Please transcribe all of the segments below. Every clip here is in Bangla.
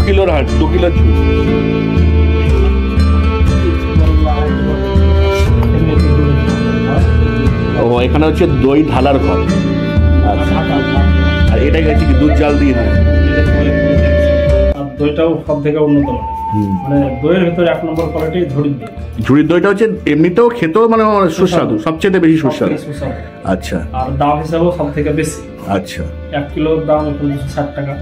কিলোর হাট, 2 কিলোর ঝুড়ি। ও এখানে হচ্ছে দই ঢালার ঘর। আচ্ছা, আর এটাই হচ্ছে কি দুধ জাল দিয়ে দেয়। আর দইটাও সব থেকে উন্নত মানে দইয়ের ভিতরে 1 নম্বর কোয়ালিটি ঝুড়ির দই। ঝুড়ির দইটা হচ্ছে এমনিতেও খেতেও মানে সুস্বাদু, সবচেয়ে বেশি সুস্বাদু। আচ্ছা, আর দাম হিসাবেও সব থেকে বেশি। আচ্ছা, 1 কিলোর দাম 60 টাকা।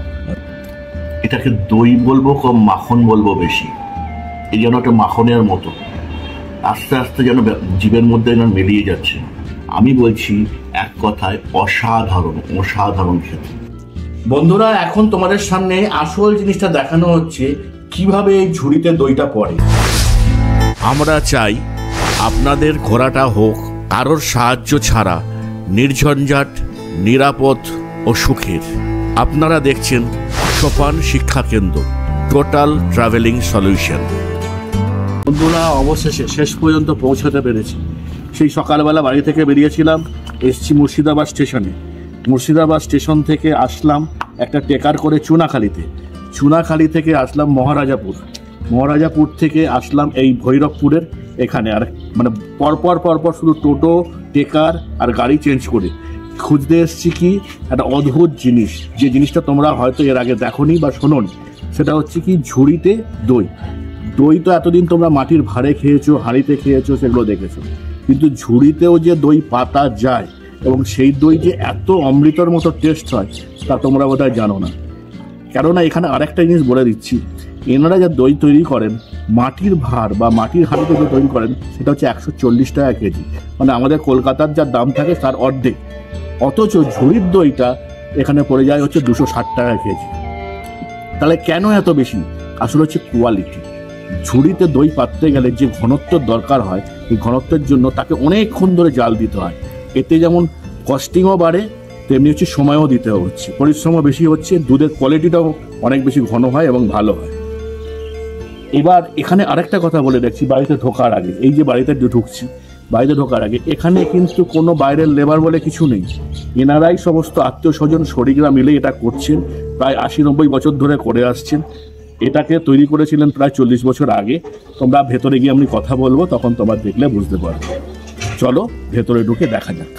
এটাকে দই বলবো কম মাখন বলবো বেশি, এই যেন একটা মাখনের মতো আস্তে আস্তে যেন জীবের মধ্যে যেন মিলিয়ে যাচ্ছে। আমি বলছি এক কথায় অসাধারণ, অসাধারণ খেতে। বন্ধুরা, এখন তোমাদের সামনে আসল জিনিসটা দেখানো হচ্ছে কিভাবে এই ঝুড়িতে দইটা পড়ে। আমরা চাই আপনাদের ঘোরাটা হোক কারোর সাহায্য ছাড়া নির্ঝঞ্ঝাট, নিরাপদ ও সুখের। আপনারা দেখছেন সোপান শিক্ষা কেন্দ্র, টোটাল ট্রাভেলিং সলিউশন। বন্ধুরা, অবশেষে শেষ পর্যন্ত পৌঁছতে পেরেছি। সেই সকালবেলা বাড়ি থেকে বেরিয়েছিলাম, এসছি মুর্শিদাবাদ স্টেশনে। মুর্শিদাবাদ স্টেশন থেকে আসলাম একটা টেকার করে চুনাখালীতে। চুনাখালী থেকে আসলাম মহারাজাপুর। মহারাজাপুর থেকে আসলাম এই ভৈরবপুরের এখানে। আর মানে পরপর শুধু টোটো, টেকার আর গাড়ি চেঞ্জ করে খুঁজতে এসছি কি একটা অদ্ভুত জিনিস, যে জিনিসটা তোমরা হয়তো এর আগে দেখোনি বা শোনোনি। সেটা হচ্ছে কি ঝুড়িতে দই। দই তো এতদিন তোমরা মাটির ভাঁড়ে খেয়েছো, হাঁড়িতে খেয়েছো, সেগুলো দেখেছো, কিন্তু ঝুড়িতেও যে দই পাতা যায় এবং সেই দই যে এত অমৃতর মতো টেস্ট হয় তা তোমরা বোধহয় জানো না। কেননা এখানে আরেকটা জিনিস বলে দিচ্ছি, এনারা যা দই তৈরি করেন মাটির ভাঁড় বা মাটির হাঁড়িতে যে তৈরি করেন সেটা হচ্ছে 140 টাকা কেজি, মানে আমাদের কলকাতার যা দাম থাকে তার অর্ধেক। অথচ ঝুড়ির দইটা এখানে পড়ে যায় হচ্ছে 260 টাকা কেজি। তাহলে কেন এত বেশি? আসলে হচ্ছে কোয়ালিটি। ঝুড়িতে দই পাততে গেলে যে ঘনত্ব দরকার হয়, এই ঘনত্বের জন্য তাকে অনেকক্ষণ ধরে জাল দিতে হয়। এতে যেমন কস্টিংও বাড়ে, তেমনি হচ্ছে সময়ও দিতে হচ্ছে, পরিশ্রমও বেশি হচ্ছে, দুধের কোয়ালিটিটাও অনেক বেশি ঘন হয় এবং ভালো হয়। এবার এখানে আরেকটা কথা বলে রাখছি, বাড়িতে ঢোকার আগে, এই যে বাড়িতে ঢুকছি, বাড়িতে ঢোকার আগে এখানে কিন্তু কোনো বাইরের লেবার বলে কিছু নেই। এনারাই সমস্ত আত্মীয় স্বজন শরিকরা মিলে এটা করছেন, প্রায় 80-90 বছর ধরে করে আসছেন। এটাকে তৈরি করেছিলেন প্রায় 40 বছর আগে। তোমরা ভেতরে গিয়ে আমি কথা বলবো, তখন তোমরা দেখলে বুঝতে পারবে। চলো ভেতরে ঢুকে দেখা যাক।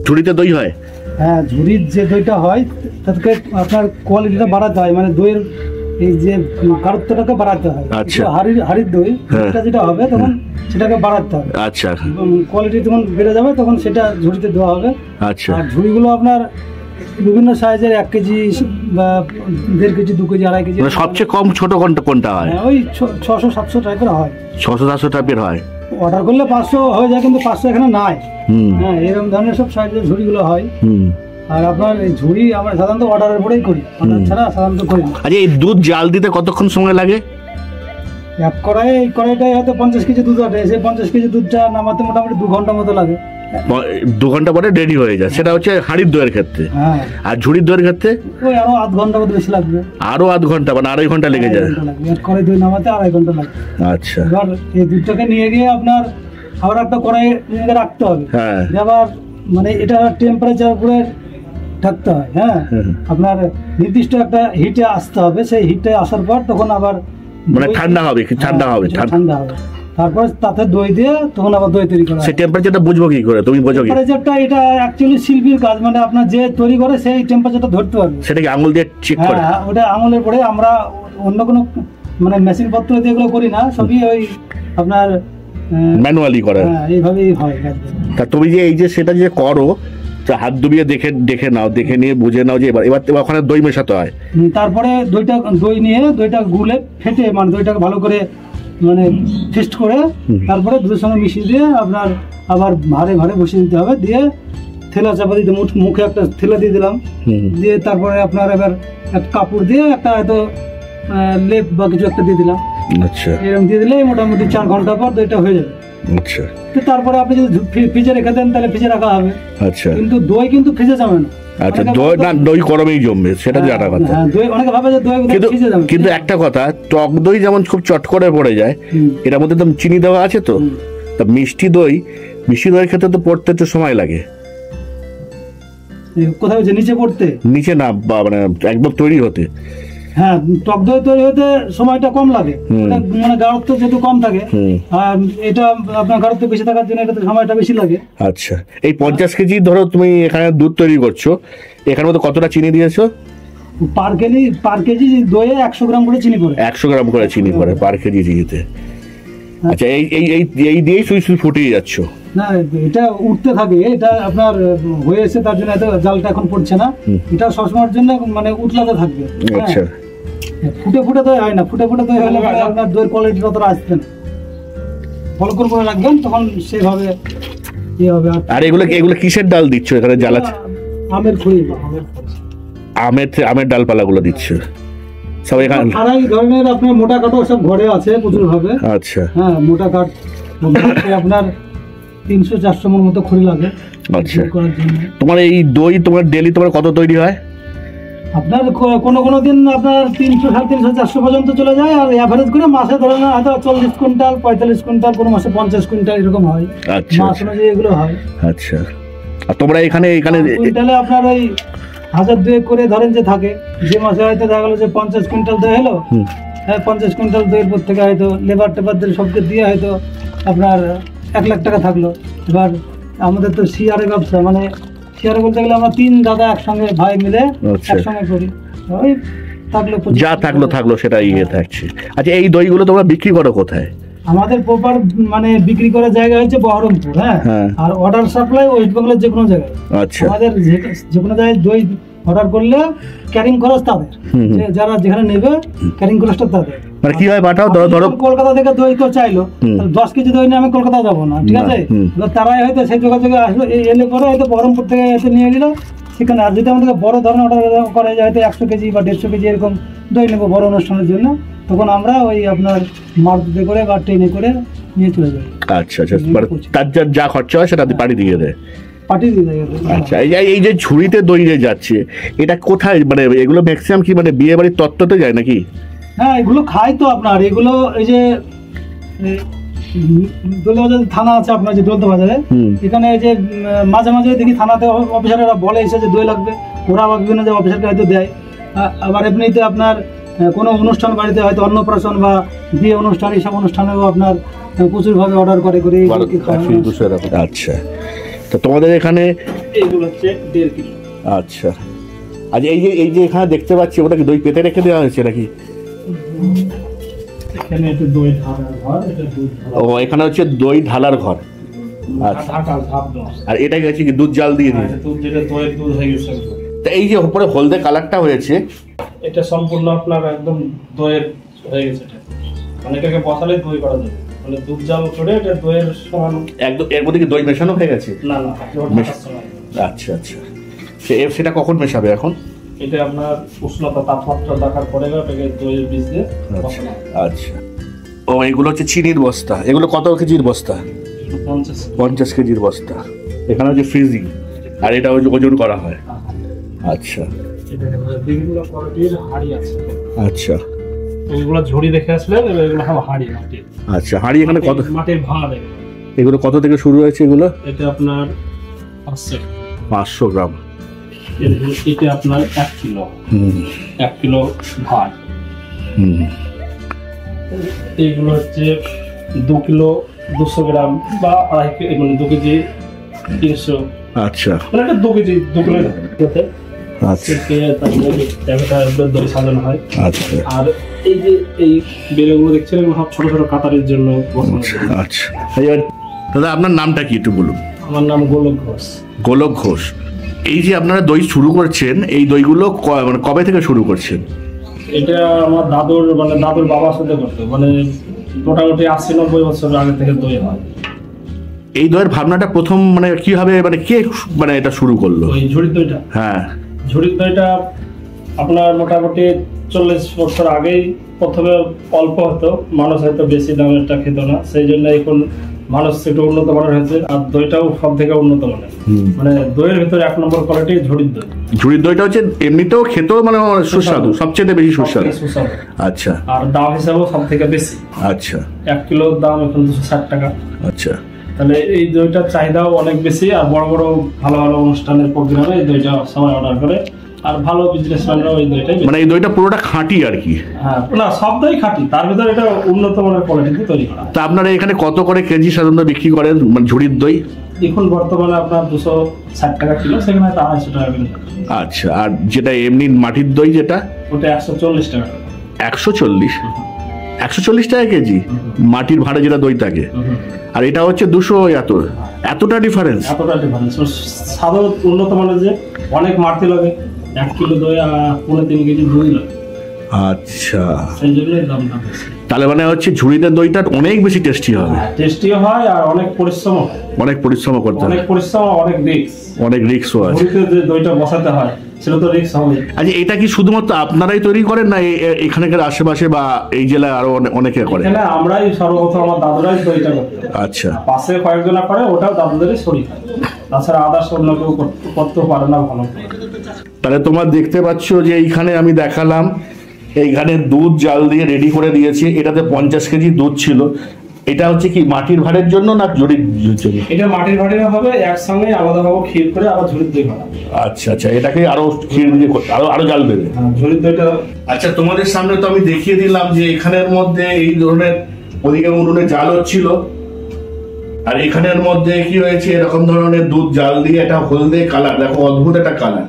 ঝুড়িতে দই হয়? হ্যাঁ, ঝুড়ির যে দইটা হয় তাতে আপনার কোয়ালিটিটা বাড়াতে হয়, মানে দইয়ের এই যে কারত্বটাকে বাড়াতে হয়। আচ্ছা, হাড়ির দই যেটা হবে তখন সেটাকে বাড়াতে হবে। আচ্ছা, কোয়ালিটি যখন বেড়ে যাবে তখন সেটা ঝুড়িতে দেওয়া হবে। আচ্ছা, আর ঝুড়িগুলো আপনার বিভিন্ন সাইজের, 1 কেজি বা 1.5 কেজি, 2 কেজি, 2.5 কেজি। সবচেয়ে কম ছোট কোনটা হয়? ওই 600-700 টাইপের হয়। 600-700 টাইপের হয়। অর্ডার করলে 500 হয়ে যায়, কিন্তু 500 এখানে নাই। হ্যাঁ, এরকম ধরনের সব সাইজের ঝুড়িগুলো হয়। আর আপনার এই ঝুড়ি আমরা সাধারণত অর্ডারের পরেই করি, অর্ডার ছাড়া সাধারণত করি না। আচ্ছা, এই দুধ জাল দিতে কতক্ষণ সময় লাগে? এক কড়াই, এই কড়াইটায় হয়তো 50 কেজি দুধ ওঠে, সেই 50 কেজি দুধটা নামাতে মোটামুটি 2 ঘন্টা মতো লাগে। 2 ঘন্টা পরে রেডি হয়ে যায়। সেটা হচ্ছে হাঁড়ির দইয়ের ক্ষেত্রে। হ্যাঁ, আর ঝুড়ির দইয়ের ক্ষেত্রে ওই আরো আধ ঘন্টা মতো বেশি লাগবে। আরো আধ ঘন্টা, মানে 2.5 ঘন্টা লেগে যায়। এক কড়াই দই নামাতে 2.5 ঘন্টা লাগে। আচ্ছা, এবার এই দুধটাকে নিয়ে গিয়ে আপনার আবার একটা কড়াই নিয়ে রাখতে হবে। হ্যাঁ, আবার মানে এটা টেম্পারেচার উপরে থাকতে হয়। হ্যাঁ, আপনার নির্দিষ্ট একটা হিটে আসতে হবে। সেই হিটে আসার পর তখন আবার মানে ঠান্ডা হবে, ঠান্ডা হবে। তারপর তাতে দই দিয়ে তখন আবার দই তৈরি করা হয়। সেই টেম্পারেচারটা বুঝবো কি করে? তুমি বোঝো কি? টেম্পারেচারটা এটা অ্যাকচুয়ালি শিল্পীর কাজ, মানে আপনার যে তৈরি করে সেই টেম্পারেচারটা ধরতে পারবে। সেটা কি আঙুল দিয়ে চেক করে? হ্যাঁ, ওটা আঙুলের পরে, আমরা অন্য কোনো মানে মেশিন পত্র দিয়ে এগুলো করি না, সবই ওই আপনার ম্যানুয়ালি করে। হ্যাঁ, এইভাবেই হয়। তা তুমি যে এই যে সেটা যে করো, হাত ডুবিয়ে দেখে নাও, দেখে নিয়ে বুঝে নাও যে এবার ওখানে দই মেশাতে হয়। তারপরে দই নিয়ে দইটা গুলে ফেটে, মানে দইটাকে ভালো করে মানে টেস্ট করে তারপরে দুধের সঙ্গে মিশিয়ে দিয়ে আপনার আবার ভারে বসিয়ে দিতে হবে। দিয়ে থেলা চাপা দিতে, মুখে একটা থেলা দিয়ে দিলাম, দিয়ে তারপরে আপনার এবার একটা কাপড় দিয়ে একটা হয়তো লেপ বা কিছু একটা দিয়ে দিলাম। আচ্ছা, এরকম দিয়ে দিলে মোটামুটি 4 ঘন্টা পর দইটা হয়ে যাবে। আচ্ছা, তারপরে আপনি যদি ফ্রিজে রেখে দেন তাহলে ফ্রিজে রাখা হবে। আচ্ছা, কিন্তু দই কিন্তু ফ্রিজে যাবে না। আচ্ছা, অনেকে দই ভাবে- না, দই গরমেই জমবে সেটা জানা কথা। হ্যাঁ, দই অনেকে ভাবে যে দই বোধহয় কিন্তু ভিজে যাবে। কিন্তু একটা কথা, টক দই যেমন খুব চট করে পড়ে যায়, হুম। এটার মধ্যে তো চিনি দেওয়া আছে তো, তা মিষ্টি দইয়ের ক্ষেত্রে তো পড়তে একটু সময় লাগে। কোথাও যে নিচে পড়তে, নিচে না মানে একদম তৈরি হতে। হ্যাঁ, টক দই তৈরি হতে সময়টা কম লাগে, হুম। ওটা মানে গাঢ়ত্ব যেহেতু কম থাকে, হুম। আর এটা আপনার গাঢ়ত্ব বেশি থাকার জন্য এটাতে সময়টা বেশি লাগে। আচ্ছা, এই 50 কেজি ধরো তুমি এখানে দুধ তৈরি করছো, এখানে মধ্যে কতটা চিনি দিয়েছো? পার কেজি দইয়ে 100 গ্রাম করে চিনি পড়ে। 100 গ্রাম করে চিনি পড়ে পার কেজি চিনিতে। আচ্ছা, এই দিয়েই সুই সুই ফুটিয়ে যাচ্ছ? না, এটা উঠতে থাকে, এটা আপনার হয়ে এসে তার জন্য এত জালটা এখন পড়ছে না, এটা সবসময়ের জন্য মানে উতলাতে থাকবে। হ্যাঁ। আচ্ছা, ফুটে ফুটে দই হয় না, ফুটে ফুটে দই হলে পরে আপনার দইয়ের কোয়ালিটি অতটা আসবে না। ফলকর করে রাখবেন, তখন সেভাবে ইয়ে হবে। আর এগুলো কিসের ডাল দিচ্ছ এখানে জ্বালাচ্ছে? আমের খুঁড়ি, আমের ডালপালাগুলো দিচ্ছ সব এখানে? আড়াই ধরনের আপনার মোটা কাঠও সব ঘরে আছে প্রচুর ভাবে। আচ্ছা হ্যাঁ, মোটা কাঠ আপনার 300-400 মন মতো খড়ি লাগে আচ্ছা। করার জন্য। তোমার এই দই তোমার ডেলি তোমার কত তৈরি হয়? আপনার কোনো দিন আপনার 300, 350, 400 পর্যন্ত চলে যায়, আর অ্যাভারেজ করে মাসে ধরে না হয়তো 40 কুইন্টাল, 45 কুইন্টাল, কোনো মাসে 50 কুইন্টাল এরকম হয়। আচ্ছা মাস অনুযায়ী এগুলো হয়। আচ্ছা। আর তোমরা এখানে কুইন্টালে আপনার ওই 1000-2 করে ধরেন যে থাকে, যে মাসে হয়তো দেখা গেলো যে 50 কুইন্টাল দই হলো, হ্যাঁ 50 কুইন্টাল দইয়ের পর থেকে হয়তো লেবার টেবারদের সবকে দিয়ে হয়তো আপনার 1 লাখ টাকা থাকলো। এবার আমাদের তো শিয়ারের ব্যবসা, মানে শিয়ারে বলতে গেলে আমরা 3 দাদা একসঙ্গে ভাই মিলে আচ্ছা। একসঙ্গে করি, ওই থাকলো 25 যা থাকলো সেটা ইয়ে থাকছে। আচ্ছা, এই দইগুলো তোমরা বিক্রি করো কোথায়? আমাদের প্রপার মানে বিক্রি করার জায়গা হচ্ছে বহরমপুর। হ্যাঁ, হ্যাঁ। আর অর্ডার সাপ্লাই ওয়েস্ট বেঙ্গলের যে কোনো জায়গায়। আচ্ছা আমাদের যে কোনো জায়গায় দই অর্ডার করলে ক্যারিং খরচ তাদের, যারা যেখানে নেবে ক্যারিং খরচটা তাদের। মানে কিভাবে পাঠাও? ধরো কলকাতা থেকে দই কেউ চাইলো, 10 কেজি দই নিয়ে আমি কলকাতা যাবো না, ঠিক আছে? এবার তারাই হয়তো সেই যোগাযোগে আসলো, এলে পরে হয়তো বহরমপুর থেকে এসে নিয়ে নিল সেখানে। আর যদি আমাদের বড় ধরনের অর্ডার করে যায়, হয়তো 100 কেজি বা 150 কেজি এরকম দই নেবো বড় অনুষ্ঠানের জন্য, তখন আমরা ওই আপনার মারুতিতে করে বা ট্রেনে করে নিয়ে চলে যাই। আচ্ছা আচ্ছা, মানে তার যা খরচা হয় সেটা পাঠিয়ে দিয়ে দেয়। পাঠিয়ে দিয়ে যাই। আচ্ছা, এই যে ঝুড়িতে দই যে যাচ্ছে, এটা কোথায় মানে এগুলো ম্যাক্সিমাম কি মানে বিয়ে বাড়ির তত্ত্বতে যায় নাকি? হ্যাঁ, এগুলো খাই তো আপনার, এগুলো এই যে দোলবাজার থানা আছে আপনার, যে দোলতা বাজারে, এখানে এই যে মাঝে মাঝে দেখি থানাতে অফিসাররা বলে এসে যে দই লাগবে, ওরা আবার বিভিন্ন যে অফিসারকে হয়তো দেয়। আবার এমনিতে আপনার কোনো অনুষ্ঠান বাড়িতে হয়তো অন্নপ্রাশন বা বিয়ে অনুষ্ঠান, এইসব অনুষ্ঠানেও আপনার প্রচুরভাবে অর্ডার করে আচ্ছা, তো তোমাদের এখানে এইগুলো হচ্ছে 1.5 কিলো। আচ্ছা, আচ্ছা, এই যে এখানে দেখতে পাচ্ছি, ওটা কি দই পেতে রেখে দেওয়া হয়েছে নাকি? এখানে একটু দই ঢালার ঘর, এটা দুধ ঢালা। ও, এখানে হচ্ছে দই ঢালার ঘর। আচ্ছা, ঢাকা ঝাঁপ দেওয়া। আর এটা গেছে কি দুধ জাল দিয়ে দিয়ে? দুধ যেটা দইয়ের দুধ হয়ে গেছে একদম। তা এই যে উপরে হলদে কালারটা হয়েছে, এটা সম্পূর্ণ আপনার একদম দইয়ের হয়ে গেছে। এটা মানে এটাকে বসালে দই করা যাবে, মানে দুধ জাল করে এটা দইয়ের সমান। একদম এর মধ্যে কি দই মেশানো হয়ে গেছে? না না, ঢাকার সময়। আচ্ছা আচ্ছা, সেটা কখন মেশাবে এখন? এটা আপনার উষ্ণতা তাপমাত্রা দেখার পরে ওটাকে দইয়ের বীজ দিয়ে বসানো হয়। আচ্ছা, ও এগুলো হচ্ছে চিনির বস্তা। এগুলো কত কেজির বস্তা? 50 কেজির বস্তা। এখানে হচ্ছে ফ্রিজিং, আর এটা ওজন করা হয়। আচ্ছা বিভিন্ন কোয়ালিটির হাঁড়ি আছে। আচ্ছা ওইগুলো ঝুড়ি দেখে আসলেন, এগুলো সব হাঁড়ি মাটির। আচ্ছা, হাঁড়ি এখানে কত? মাটির ভাঁড়। এগুলো কত থেকে শুরু হয়েছে এগুলো? এটা আপনার 500 গ্রাম। এটা আপনার 1 কিলো। 1 কিলো ভাঁড়। এইগুলো হচ্ছে 2 কিলো 200 গ্রাম বা 2.5 কেজি, মানে 2 কেজি 300। আচ্ছা মানে এটা 2 কেজি 2 কিলো আচ্ছা দই সাজানো হয়। আচ্ছা আর এই যে এই বেলেগুলো দেখছেন, এগুলো সব ছোট ছোট কাতারের জন্য বসানো হয়। আচ্ছা, এবার দাদা আপনার নামটা কি একটু বলুন? আমার নাম গোলক ঘোষ। গোলক ঘোষ। এই যে আপনারা দই শুরু করছেন, এই দইগুলো মানে কবে থেকে শুরু করছেন? এটা আমার দাদুর বাবার সাথে করতো, মানে মোটামুটি 80-90 বছর আগে থেকে দই হয়। এই দইয়ের ভাবনাটা প্রথম মানে কিভাবে, মানে কে মানে এটা শুরু করলো? ওই ঝুড়ির দইটা। হ্যাঁ, ঝুড়ির দইটা আপনার মোটামুটি 40 বছর আগেই প্রথমে অল্প হতো, মানুষ হয়তো বেশি দামেরটা খেত না, সেই জন্য এখন মানুষ একটু উন্নত মানের হয়েছে, আর দইটাও সব থেকে উন্নত মানের। মানে দইয়ের ভিতরে 1 নম্বর কোয়ালিটি ঝুড়ির দই। ঝুড়ির দইটা হচ্ছে এমনিতেও খেতেও মানে সুস্বাদু, সবচেয়ে বেশি সুস্বাদু। আচ্ছা। আর দাম হিসাবেও সব থেকে বেশি। আচ্ছা। 1 কিলোর দাম এখন 260 টাকা। আচ্ছা। তাহলে এই দইটার চাহিদাও অনেক বেশি, আর বড় বড় ভালো ভালো অনুষ্ঠানের প্রোগ্রামে এই দইটা সবাই অর্ডার করে, আর ভালো বিজনেসম্যানরাও এই দইটাই মানে এই দইটা পুরোটা খাঁটি আর কি। হ্যাঁ, না সব দই খাঁটি, তার ভিতরে এটা উন্নত মানের কোয়ালিটিতে তৈরি করা। তা আপনারা এখানে কত করে কেজি সাধারণত বিক্রি করেন মানে ঝুড়ির দই? এখন বর্তমানে আপনার 260 টাকা কিলো, সেখানে 250 টাকা কিলো। আচ্ছা। আর যেটা এমনি মাটির দই যেটা, ওটা 140 টাকা। 140 টাকা কেজি মাটির ভাড়া যেটা দই থাকে, আর এটা হচ্ছে 200। এতটা ডিফারেন্স? এতটা ডিফারেন্স। সাধারণ উন্নত মানের যে অনেক মারতে লাগে, 1 কিলো দই আর 3.5 কেজি দই লাগে। আচ্ছা, সেই জন্যই দামটা বেশি। তাহলে মানে হচ্ছে ঝুড়িতে দইটা অনেক বেশি টেস্টি হবে। টেস্টিও হয় আর অনেক পরিশ্রম হয়। অনেক পরিশ্রম করতে হয়। অনেক পরিশ্রম, অনেক রিস্ক। অনেক রিস্কও আছে। ঝুড়িতে যে দইটা বসাতে হয় সেটা তো রিস্ক হবে। আচ্ছা, এটা কি শুধুমাত্র আপনারাই তৈরি করেন না এখানকার আশেপাশে বা এই জেলায় আরো অনেকে করে? এখানে আমরাই সর্বপ্রথম, আমার দাদুরাই দইটা করতে। আচ্ছা। পাশে কয়েকজনা করে, ওটাও দাদুদেরই শরীর। তাছাড়া আদার্স অন্য কেউ করতেও পারে না ভালো। তাহলে তোমার দেখতে পাচ্ছ যে এইখানে আমি দেখালাম, এইখানে দুধ জাল দিয়ে রেডি করে দিয়েছি। এটাতে 50 কেজি দুধ ছিল। এটা হচ্ছে কি মাটির ভাড়ের জন্য না ঝুড়ির জন্য? এটা মাটির ভাড়ের হবে, একসঙ্গে আলাদাভাবে ক্ষীর করে আবার ঝুড়ির দই করা। আচ্ছা আচ্ছা, এটাকে আরো ক্ষীর দিয়ে আরো জাল দেবে। ঝুড়ির দইটা। আচ্ছা, তোমাদের সামনে তো আমি দেখিয়ে দিলাম যে এখানের মধ্যে এই ধরনের ওদিকে উনুনে জাল হচ্ছিল, আর এখানের মধ্যে কি হয়েছে, এরকম ধরনের দুধ জাল দিয়ে একটা হলদে কালার, দেখো অদ্ভুত একটা কালার।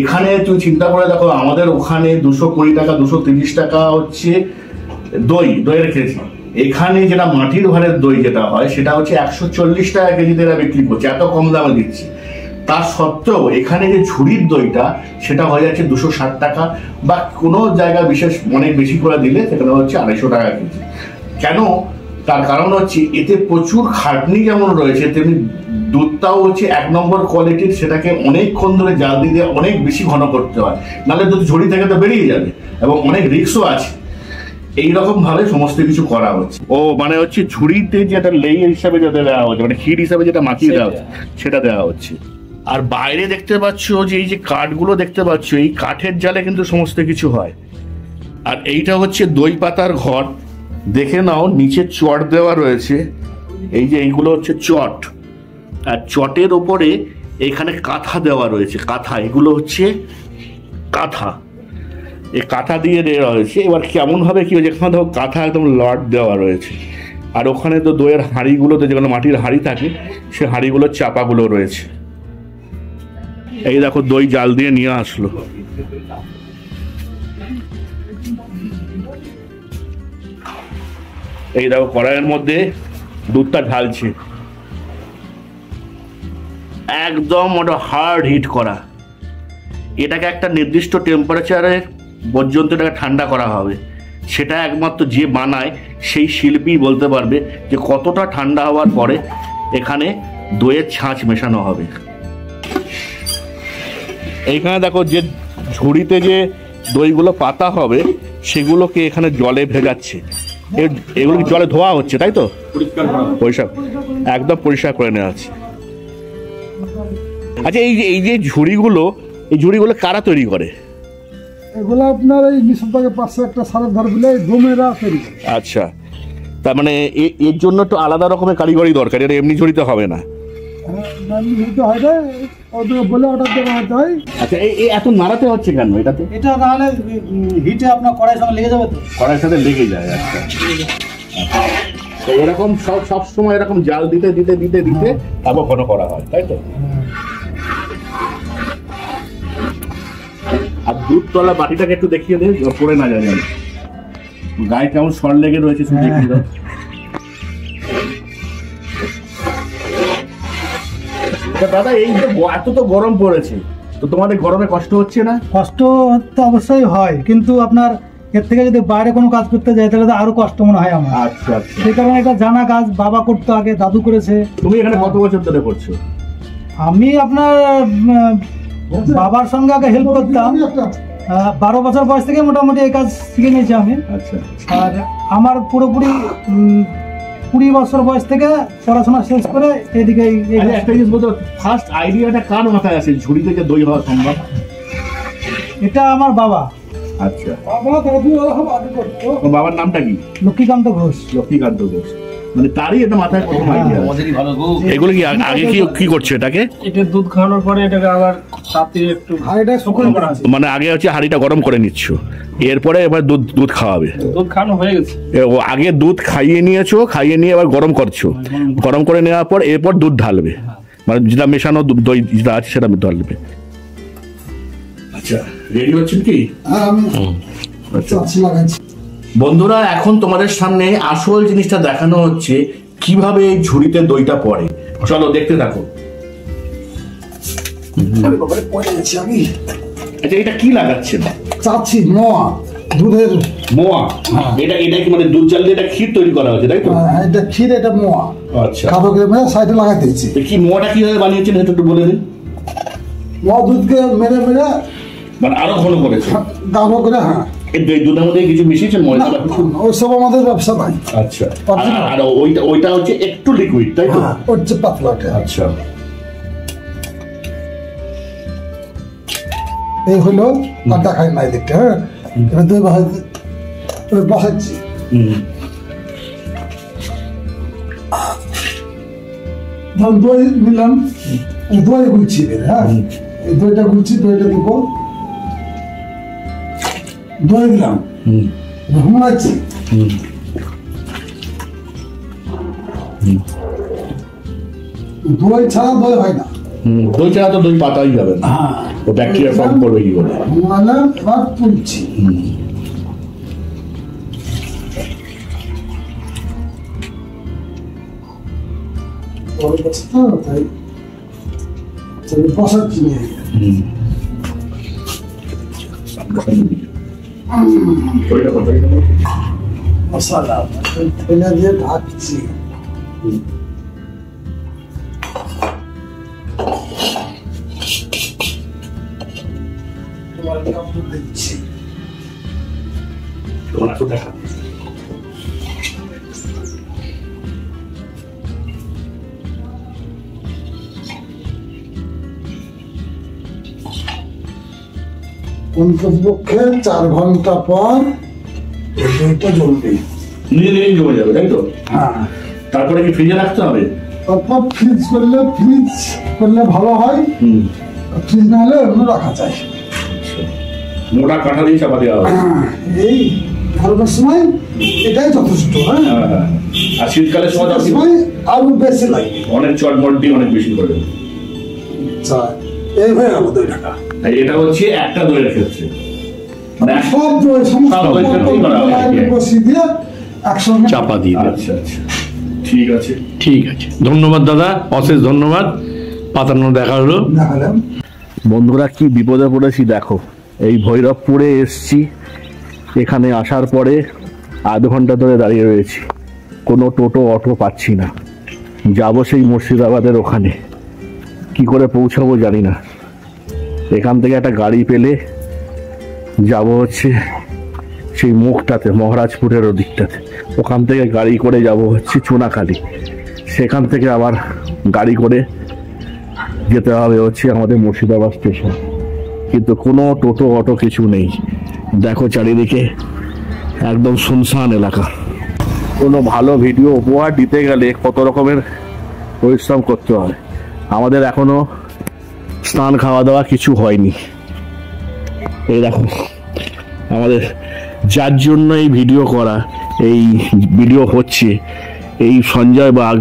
এখানে তুই চিন্তা করে দেখো, আমাদের ওখানে 220 টাকা 230 টাকা হচ্ছে দইয়ের কেজি। এখানে যেটা মাটির ভাড়ের দই যেটা হয় সেটা হচ্ছে 140 টাকা কেজিতে এরা বিক্রি করছে, এত কম দামে দিচ্ছে। তার সত্ত্বেও এখানে যে ঝুড়ির দইটা সেটা হয়ে যাচ্ছে 260 টাকা, বা কোনো জায়গা বিশেষ অনেক বেশি করে দিলে সেখানে হচ্ছে 250 টাকা কেজি। কেন? তার কারণ হচ্ছে এতে প্রচুর খাটনি যেমন রয়েছে, তেমনি দুধটাও হচ্ছে 1 নম্বর কোয়ালিটির। সেটাকে অনেকক্ষণ ধরে জাল দিয়ে অনেক বেশি ঘন করতে হয়, নাহলে দুধ ঝুড়ি থেকে তো বেরিয়ে যাবে, এবং অনেক রিস্কও আছে। এইরকম ভাবে সমস্ত কিছু করা হচ্ছে। ও মানে হচ্ছে ঝুড়িতে যেটা লেয়ার হিসাবে যেটা দেওয়া হচ্ছে, মানে ক্ষীর হিসাবে যেটা মাখিয়ে দেওয়া হচ্ছে সেটা দেওয়া হচ্ছে। আর বাইরে দেখতে পাচ্ছ যে এই যে কাঠগুলো দেখতে পাচ্ছ, এই কাঠের জালে কিন্তু সমস্ত কিছু হয়। আর এইটা হচ্ছে দই পাতার ঘর। দেখে নাও, নিচে চট দেওয়া রয়েছে। এই যে এইগুলো হচ্ছে চট, আর চটের ওপরে এখানে কাঁথা দেওয়া রয়েছে। কাঁথা, এগুলো হচ্ছে কাঁথা। এই কাঁথা দিয়ে দেওয়া হয়েছে। এবার কেমন ভাবে কি হয়েছে, এখানে দেখো কাঁথা একদম লট দেওয়া রয়েছে। আর ওখানে তো দইয়ের হাঁড়িগুলোতে যেগুলো মাটির হাঁড়ি থাকে, সে হাঁড়িগুলোর চাপাগুলো রয়েছে। এই দেখো দই জাল দিয়ে নিয়ে আসলো। এই দেখো কড়াইয়ের মধ্যে দুধটা ঢালছে, একদম ওটা হার্ড হিট করা। এটাকে একটা নির্দিষ্ট টেম্পারেচারে পর্যন্ত এটাকে ঠান্ডা করা হবে। সেটা একমাত্র যে বানায় সেই শিল্পী বলতে পারবে যে কতটা ঠান্ডা হওয়ার পরে এখানে দইয়ের ছাঁচ মেশানো হবে। এইখানে দেখো যে ঝুড়িতে যে দইগুলো পাতা হবে সেগুলোকে এখানে জলে ভেজাচ্ছে। এগুলো জলে ধোয়া হচ্ছে, তাই তো? পরিষ্কার, একদম পরিষ্কার করে নেওয়া আছে। আচ্ছা, এই যে ঝুড়িগুলো, এই ঝুড়িগুলো কারা তৈরি করে? এগুলো আপনার এই মিশনটাকে পাশে একটা সারের ধার দিলে ডোমেরা তৈরি। আচ্ছা, তার মানে এর জন্য তো আলাদা রকমের কারিগরি দরকার, এটা এমনি ঝুড়িতে হবে না। আচ্ছা, এই এত নাড়াতে হচ্ছে কেন এটাতে? এটা নাহলে হিটে আপনার কড়াইয়ের সঙ্গে লেগে যাবে তো। কড়াইয়ের সাথে লেগে যায়। আচ্ছা, তো এরকম সব সময় এরকম জাল দিতে দিতে দিতে দিতে তারপর ঘন করা হয়, তাই তো? আর দুধ তলা বাটিটাকে একটু দেখিয়ে দে, পড়ে না যায়, গায়ে কেমন সর লেগে রয়েছে, শুধু দেখিয়ে দাও। দাদা, এই যে এত তো গরম পড়েছে, তো তোমাদের গরমে কষ্ট হচ্ছে না? কষ্ট তো অবশ্যই হয়, কিন্তু আপনার এর থেকে যদি বাইরে কোনো কাজ করতে যাই তাহলে তো আরো কষ্ট মনে হয় আমার। আচ্ছা আচ্ছা, সেই কারণে এটা জানা কাজ, বাবা করতো আগে, দাদু করেছে। তুমি এখানে কত বছর ধরে করছো? আমি আপনার বাবার সঙ্গে আগে হেল্প করতাম, 12 বছর বয়স থেকে মোটামুটি এই কাজ শিখে নিয়েছি আমি। আচ্ছা, আর আমার পুরোপুরি 20 বছর বয়স থেকে পড়াশোনা শেষ করে এদিকে আচ্ছা, একটা জিনিস বলতো, ফার্স্ট আইডিয়াটা কার মাথায় আসে ঝুড়ি থেকে দই হওয়া সম্ভব? এটা আমার বাবা। আচ্ছা, বাবা দাদু আগে করতো। তোর বাবার নামটা কি? লক্ষ্মীকান্ত ঘোষ। লক্ষ্মীকান্ত ঘোষ, মানে তারই এটা মাথায় প্রথম আইডিয়া। এগুলো কি আগে কি করছে এটাকে? এটা দুধ খাওয়ানোর পরে এটাকে আবার সাথে একটু আর এটা শুকনো করা আছে। মানে আগে হচ্ছে হাঁড়িটা গরম করে নিচ্ছ, এরপরে এবার দুধ খাওয়াবে। দুধ খাওয়ানো হয়ে গেছে। ও আগে দুধ খাইয়ে নিয়েছো, খাইয়ে নিয়ে এবার গরম করছো, গরম করে নেওয়ার পর এরপর দুধ ঢালবে, মানে যেটা মেশানো দই যেটা আছে সেটা ঢালবে। আচ্ছা, রেডি হচ্ছেন কি? বন্ধুরা, এখন তোমাদের সামনে আসল জিনিসটা দেখানো হচ্ছে কিভাবে এই ঝুড়িতে দইটা পড়ে। চলো দেখতে থাকো। আচ্ছা, এটা কি লাগাচ্ছেন? চাচ্ছি মোয়া, দুধের মোয়া। এটা কি মানে দুধ জাল দিয়ে এটা ক্ষীর তৈরি করা হয়েছে, তাই তো? এটা ক্ষীর, এটা মোয়া। আচ্ছা, কালো করে মেরে সাইডে লাগাই দিয়েছি। কি মোয়াটা কিভাবে বানিয়েছেন সেটা একটু বলে দিন। মোয়া দুধকে মেরে মেরে মানে আরো ঘন করেছে গাঢ় করে। হ্যাঁ, এই দুধের মধ্যে কিছু মিশিয়েছেন ময়দা? ওইসব আমাদের ব্যবসা নাই। আচ্ছা, আর ওইটা হচ্ছে একটু লিকুইড, তাই তো? ওর যে পাতলাটা। আচ্ছা, এই হলো, আর দেখাই নাই দেখতে। হ্যাঁ, এবার দই বসাচ্ছি। ধরুন দই নিলাম, দই গুলছি। হ্যাঁ, এই দইটা গুলছি, দইটা দেবো, দই দিলাম, ঘুমাচ্ছি। দই ছাড়া দই হয় না। দই ছাড়া তো দই পাতাই যাবে না, ও ব্যাকটেরিয়া ফর্ম করবে কি করে? ঘুমালে এবার তুলছি। তাই বসাচ্ছি নিয়ে মশলা ফেলে দিয়ে ঢাকছি। দিচ্ছি। অন্ততপক্ষে 4 ঘন্টা পর দইটা জ্বলবে, নিজে নিজেই জমে যাবে, তাই তো? হ্যাঁ, তারপরে কি ফ্রিজে রাখতে হবে? তারপর ফ্রিজ করলে ভালো হয়। ফ্রিজ না হলে অন্য রাখা যায়। মোটা কাঁঠা দিয়ে চাপা দেওয়া হবে। এই গরমের সময় এটাই যথেষ্ট। হ্যাঁ, আর শীতকালের সময় আরো বেশি লাগে, অনেক চটমট দিয়ে অনেক বেশি করে। আচ্ছা, এই হয়ে গেল দই ঢাকা। এটা হচ্ছে একটা দইয়ের ক্ষেত্রে, মানে সব দই সমস্ত বসিয়ে দিয়ে একসঙ্গে চাপা দিয়ে দেন। আচ্ছা আচ্ছা, ঠিক আছে। ঠিক আছে, ধন্যবাদ দাদা, অশেষ ধন্যবাদ। পাতানো দেখা হলো। দেখালাম। বন্ধুরা, কি বিপদে পড়েছি দেখো। এই ভৈরবপুরে এসছি, এখানে আসার পরে আধ ঘন্টা ধরে দাঁড়িয়ে রয়েছি, কোনো টোটো অটো পাচ্ছি না। যাবো সেই মুর্শিদাবাদের ওখানে, কি করে পৌঁছাবো জানি না। এখান থেকে একটা গাড়ি পেলে যাব হচ্ছে সেই মুখটাতে, মহারাজপুরের ওদিকটাতে। ওখান থেকে গাড়ি করে যাব হচ্ছে চুনাখালি, সেখান থেকে আবার গাড়ি করে যেতে হবে হচ্ছে আমাদের মুর্শিদাবাদ স্টেশন। কিন্তু কোনো টোটো অটো কিছু নেই। দেখো চারিদিকে একদম শুনশান এলাকা। কোনো ভালো ভিডিও উপহার দিতে গেলে কত রকমের পরিশ্রম করতে হয়। আমাদের এখনো স্নান খাওয়া দাওয়া কিছু হয়নি। এই দেখো আমাদের, যার জন্য এই ভিডিও করা, এই ভিডিও হচ্ছে, এই সঞ্জয় বাগ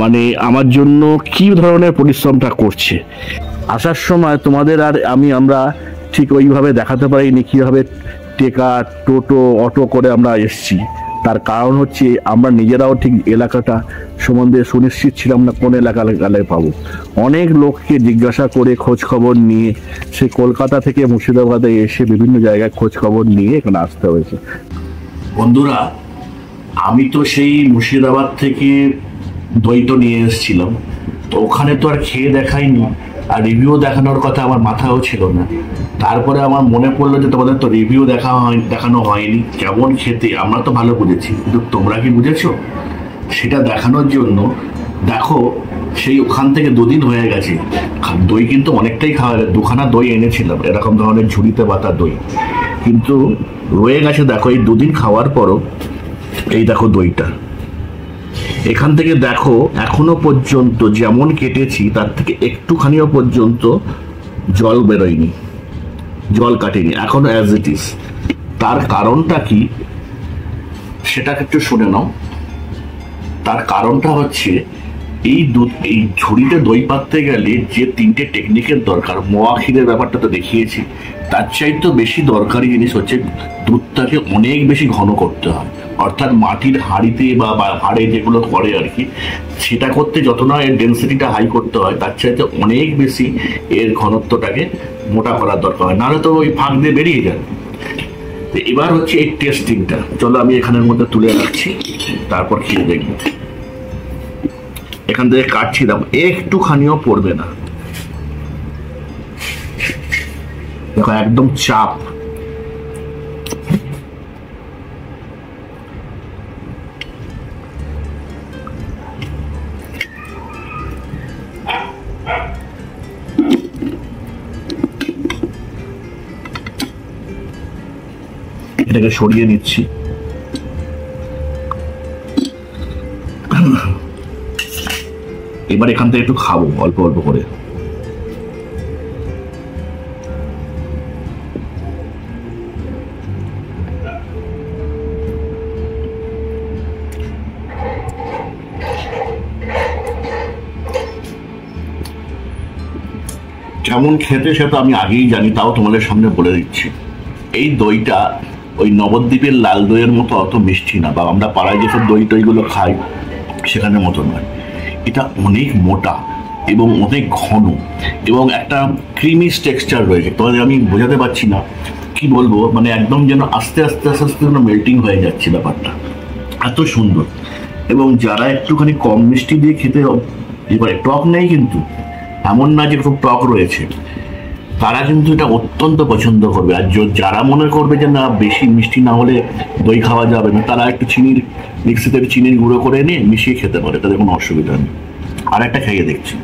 মানে আমার জন্য কি ধরনের পরিশ্রমটা করছে। আসার সময় তোমাদের আর আমরা ঠিক ওইভাবে দেখাতে পারিনি কীভাবে টেকা, টোটো, অটো করে আমরা এসছি। তার কারণ হচ্ছে আমরা নিজেরাও ঠিক এলাকাটা সম্বন্ধে সুনিশ্চিত ছিলাম না কোন এলাকায় পাবো। অনেক লোককে জিজ্ঞাসা করে খোঁজ খবর নিয়ে সে কলকাতা থেকে মুর্শিদাবাদে এসে বিভিন্ন জায়গায় খোঁজ খবর নিয়ে এখানে আসতে হয়েছে। বন্ধুরা, আমি তো সেই মুর্শিদাবাদ থেকে দই তো নিয়ে এসেছিলাম, তো ওখানে তো আর খেয়ে দেখাইনি, আর রিভিউ দেখানোর কথা আমার মাথায়ও ছিল না। তারপরে আমার মনে পড়লো যে তোমাদের তো রিভিউ দেখানো হয়নি, কেমন খেতে আমরা তো ভালো বুঝেছি, কিন্তু তোমরা কি বুঝেছো? সেটা দেখানোর জন্য দেখো সেই ওখান থেকে 2 দিন হয়ে গেছে, দই কিন্তু অনেকটাই খাওয়া গেছে। 2খানা দই এনেছিলাম এরকম ধরনের ঝুড়িতে বাতা দই, কিন্তু রয়ে গেছে। দেখো এই 2 দিন খাওয়ার পরও এই দেখো দইটা এখান থেকে দেখো এখনো পর্যন্ত যেমন কেটেছি তার থেকে একটুখানিও পর্যন্ত জল বেরোয়নি, জল কাটেনি, এখনো অ্যাজ ইট ইজ। তার কারণটা কি সেটাকে একটু শুনে নাও। তার কারণটা হচ্ছে এই ঝুড়িতে দই পাততে গেলে যে 3টে টেকনিকের দরকার, মোয়া ক্ষীরের ব্যাপারটা তো দেখিয়েছি, তার চাইতে বেশি দরকারি জিনিস হচ্ছে দুধটাকে অনেক বেশি ঘন করতে হয়। অর্থাৎ মাটির হাঁড়িতে বা হাড়ে যেগুলো করে আর কি, সেটা করতে যত না এর ডেন্সিটিটা হাই করতে হয়, তার চাইতে অনেক বেশি এর ঘনত্বটাকে মোটা করার দরকার হয়, নাহলে তো ওই ফাঁক দিয়ে বেরিয়ে যাবে। এবার হচ্ছে এই টেস্টিংটা, চলো আমি এখানের মধ্যে তুলে রাখছি, তারপর খেয়ে দেখবো। এখান থেকে কাটছি, দেখো একটুখানিও পড়বে না, দেখো একদম চাপ। এটাকে সরিয়ে নিচ্ছি। এবার এখান থেকে একটু খাবো অল্প অল্প করে। কেমন খেতে সেটা আমি আগেই জানি, তাও তোমাদের সামনে বলে দিচ্ছি। এই দইটা ওই নবদ্বীপের লাল দইয়ের মতো অত মিষ্টি না, বা আমরা পাড়ায় যেসব দই টইগুলো খাই সেখানের মতো নয়। এটা অনেক মোটা এবং অনেক ঘন এবং একটা ক্রিমি টেক্সচার রয়েছে। তোমাদের আমি বোঝাতে পারছি না কি বলবো, মানে একদম যেন আস্তে আস্তে আস্তে আস্তে যেন মেল্টিং হয়ে যাচ্ছে ব্যাপারটা, এত সুন্দর। এবং যারা একটুখানি কম মিষ্টি দিয়ে খেতে, এবারে টক নেই কিন্তু, এমন না যে খুব টক রয়েছে, তারা কিন্তু এটা অত্যন্ত পছন্দ করবে। আর যারা মনে করবে যে না বেশি মিষ্টি না হলে দই খাওয়া যাবে না, তারা একটু মিক্সিতে চিনির গুঁড়ো করে নিয়ে মিশিয়ে খেতে পারে, তাদের কোনো অসুবিধা নেই। আর একটা খাইয়ে দেখছি।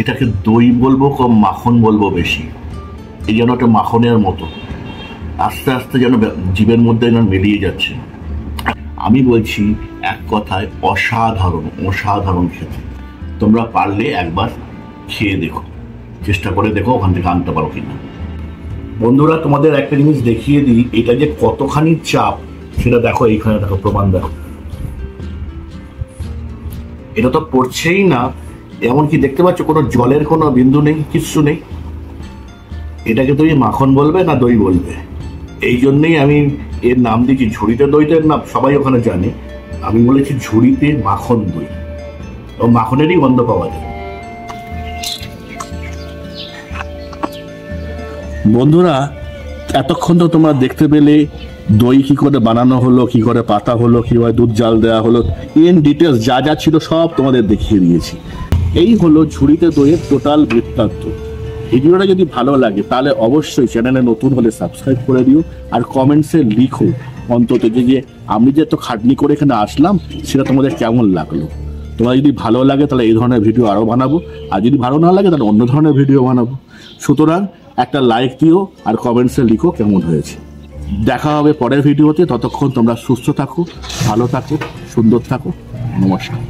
এটাকে দই বলবো কম মাখন বলবো বেশি, এই যেন একটা মাখনের মতো আস্তে আস্তে যেন জীবের মধ্যে যেন মিলিয়ে যাচ্ছে। আমি বলছি এক কথায় অসাধারণ, অসাধারণ খেতে। তোমরা পারলে একবার খেয়ে দেখো, চেষ্টা করে দেখো ওখান থেকে আনতে পারো কিনা। বন্ধুরা তোমাদের একটা জিনিস দেখিয়ে দিই, এটা যে কতখানি চাপ সেটা দেখো, এইখানে দেখো প্রমাণ দেখো, এটা তো পড়ছেই না, এমনকি দেখতে পাচ্ছ কোনো জলের কোনো বিন্দু নেই, কিচ্ছু নেই। এটাকে তুমি মাখন বলবে না দই বলবে? এই জন্যই আমি এর নাম দিয়েছি ঝুড়িতে দইটার নাম সবাই ওখানে জানে, আমি বলেছি ঝুড়িতে মাখন দই, ও মাখনেরই গন্ধ পাওয়া যায়। বন্ধুরা এতক্ষণ তো তোমরা দেখতে পেলে দই কি করে বানানো হলো, কি করে পাতা হলো, কিভাবে দুধ জাল দেওয়া হলো, ইন ডিটেলস যা যা ছিল সব তোমাদের দেখিয়ে দিয়েছি। এই হলো ঝুড়িতে দইয়ের টোটাল বৃত্তান্ত। এই ভিডিওটা যদি ভালো লাগে তাহলে অবশ্যই চ্যানেলে নতুন হলে সাবস্ক্রাইব করে দিও, আর কমেন্টসে লিখো অন্তত যে আমি যে এত খাটনি করে এখানে আসলাম সেটা তোমাদের কেমন লাগলো। তোমার যদি ভালো লাগে তাহলে এই ধরনের ভিডিও আরও বানাবো, আর যদি ভালো না লাগে তাহলে অন্য ধরনের ভিডিও বানাবো। সুতরাং একটা লাইক দিও আর কমেন্টসে লিখো কেমন হয়েছে। দেখা হবে পরের ভিডিওতে, ততক্ষণ তোমরা সুস্থ থাকো, ভালো থাকো, সুন্দর থাকো। নমস্কার।